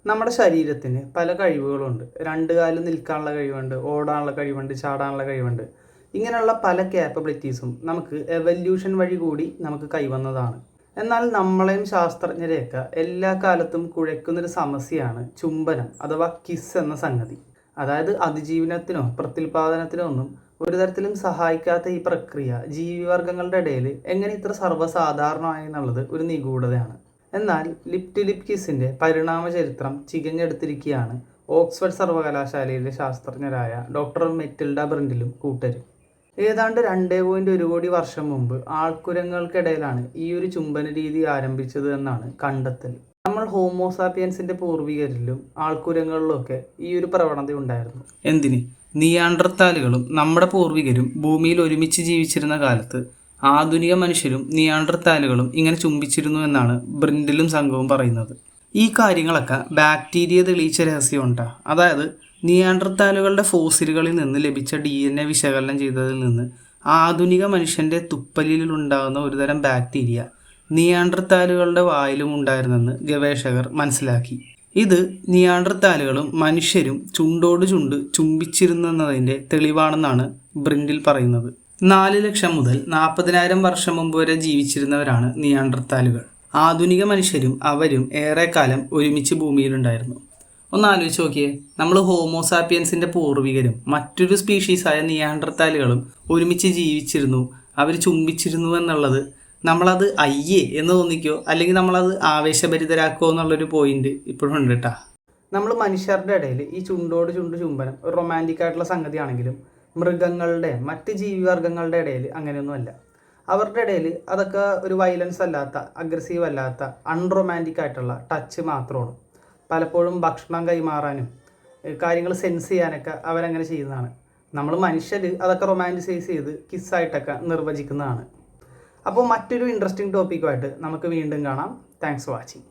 നമ്മുടെ ശരീരത്തിന് പല കഴിവുകളുണ്ട്. രണ്ട് കാലിൽ നിൽക്കാനുള്ള കഴിവുണ്ട്, ഓടാനുള്ള കഴിവുണ്ട്, ചാടാനുള്ള കഴിവുണ്ട്. ഇങ്ങനെയുള്ള പല ക്യാപ്പബിലിറ്റീസും നമുക്ക് എവല്യൂഷൻ വഴി കൂടി നമുക്ക് കൈവന്നതാണ്. എന്നാൽ നമ്മളെയും ശാസ്ത്രജ്ഞരെയൊക്കെ എല്ലാ കാലത്തും കുഴയ്ക്കുന്നൊരു സമസ്യയാണ് ചുംബനം അഥവാ കിസ് എന്ന സംഗതി. അതായത് അതിജീവനത്തിനോ പ്രത്യുൽപാദനത്തിനോ ഒന്നും ഒരു തരത്തിലും സഹായിക്കാത്ത ഈ പ്രക്രിയ ജീവിവർഗങ്ങളുടെ ഇടയിൽ എങ്ങനെ ഇത്ര സർവ്വസാധാരണമായി എന്നുള്ളത് ഒരു നിഗൂഢതയാണ്. എന്നാൽ ലിപ് ടു ലിപ് കിസിൻ്റെ പരിണാമ ചരിത്രം ചികഞ്ഞെടുത്തിരിക്കുകയാണ് ഓക്സ്ഫോർഡ് സർവകലാശാലയിലെ ശാസ്ത്രജ്ഞരായ ഡോക്ടർ മെറ്റിൽഡ ബ്രിൻഡിലും കൂട്ടരും. ഏതാണ്ട് 2.1 കോടി വർഷം മുമ്പ് ആൾക്കുരങ്ങൾക്കിടയിലാണ് ഈ ഒരു ചുംബന രീതി ആരംഭിച്ചത് എന്നാണ് കണ്ടെത്തൽ. നമ്മൾ ഹോമോസാപ്പിയൻസിൻ്റെ പൂർവികരിലും ആൾക്കുരങ്ങളിലുമൊക്കെ ഈ ഒരു പ്രവണത ഉണ്ടായിരുന്നു. എന്തിന്? നിയാണ്ടർത്താലുകളും നമ്മുടെ പൂർവികരും ഭൂമിയിൽ ഒരുമിച്ച് ജീവിച്ചിരുന്ന കാലത്ത് ആധുനിക മനുഷ്യരും നിയാണ്ടർത്താലുകളും ഇങ്ങനെ ചുംബിച്ചിരുന്നു എന്നാണ് ബ്രിൻഡിലും സംഘവും പറയുന്നത്. ഈ കാര്യങ്ങളൊക്കെ ബാക്ടീരിയ തെളിയിച്ച രഹസ്യമുണ്ടാ. അതായത് നിയാണ്ടർത്താലുകളുടെ ഫോസിലുകളിൽ നിന്ന് ലഭിച്ച DNA വിശകലനം ചെയ്തതിൽ നിന്ന് ആധുനിക മനുഷ്യൻ്റെ തുപ്പലിലുണ്ടാകുന്ന ഒരുതരം ബാക്ടീരിയ നിയാണ്ടർത്താലുകളുടെ വായിലും ഉണ്ടായിരുന്നെന്ന് ഗവേഷകർ മനസ്സിലാക്കി. ഇത് നിയാണ്ടർത്താലുകളും മനുഷ്യരും ചുണ്ടോട് ചുണ്ട് ചുംബിച്ചിരുന്നതിൻ്റെ തെളിവാണെന്നാണ് ബ്രിൻഡിൽ പറയുന്നത്. 4 ലക്ഷം മുതൽ 40,000 വർഷം മുമ്പ് വരെ ജീവിച്ചിരുന്നവരാണ് നിയാണ്ടർത്താലുകൾ. ആധുനിക മനുഷ്യരും അവരും ഏറെക്കാലം ഒരുമിച്ച് ഭൂമിയിലുണ്ടായിരുന്നു. ഒന്ന് ആലോചിച്ച് നോക്കിയേ, നമ്മൾ ഹോമോസാപ്പിയൻസിൻ്റെ പൂർവികരും മറ്റൊരു സ്പീഷീസായ നിയാണ്ടർത്താലുകളും ഒരുമിച്ച് ജീവിച്ചിരുന്നു, അവർ ചുംബിച്ചിരുന്നു എന്നുള്ളത് നമ്മളത് അയ്യേ എന്ന് തോന്നിക്കോ അല്ലെങ്കിൽ നമ്മളത് ആവേശഭരിതരാക്കോ എന്നുള്ളൊരു പോയിന്റ് ഇപ്പോഴും ഉണ്ട് കേട്ടോ. നമ്മൾ മനുഷ്യരുടെ ഇടയിൽ ഈ ചുണ്ടോട് ചുണ്ട് ചുംബനം ഒരു റൊമാൻറ്റിക് ആയിട്ടുള്ള സംഗതിയാണെങ്കിലും മൃഗങ്ങളുടെ മറ്റ് ജീവിവർഗങ്ങളുടെ ഇടയിൽ അങ്ങനെയൊന്നുമല്ല. അവരുടെ ഇടയിൽ അതൊക്കെ ഒരു വയലൻസ് അല്ലാത്ത, അഗ്രസീവ് അല്ലാത്ത, അൺറൊമാൻറ്റിക് ആയിട്ടുള്ള ടച്ച് മാത്രമാണ്. പലപ്പോഴും ഭക്ഷണം കൈമാറാനും കാര്യങ്ങൾ സെൻസ് ചെയ്യാനൊക്കെ അവരങ്ങനെ ചെയ്യുന്നതാണ്. നമ്മൾ മനുഷ്യർ അതൊക്കെ റൊമാൻറ്റിസൈസ് ചെയ്ത് കിസ്സായിട്ടൊക്കെ നിർവചിക്കുന്നതാണ്. അപ്പോൾ മറ്റൊരു ഇൻട്രസ്റ്റിംഗ് ടോപ്പിക്കുമായിട്ട് നമുക്ക് വീണ്ടും കാണാം. Thanks for watching.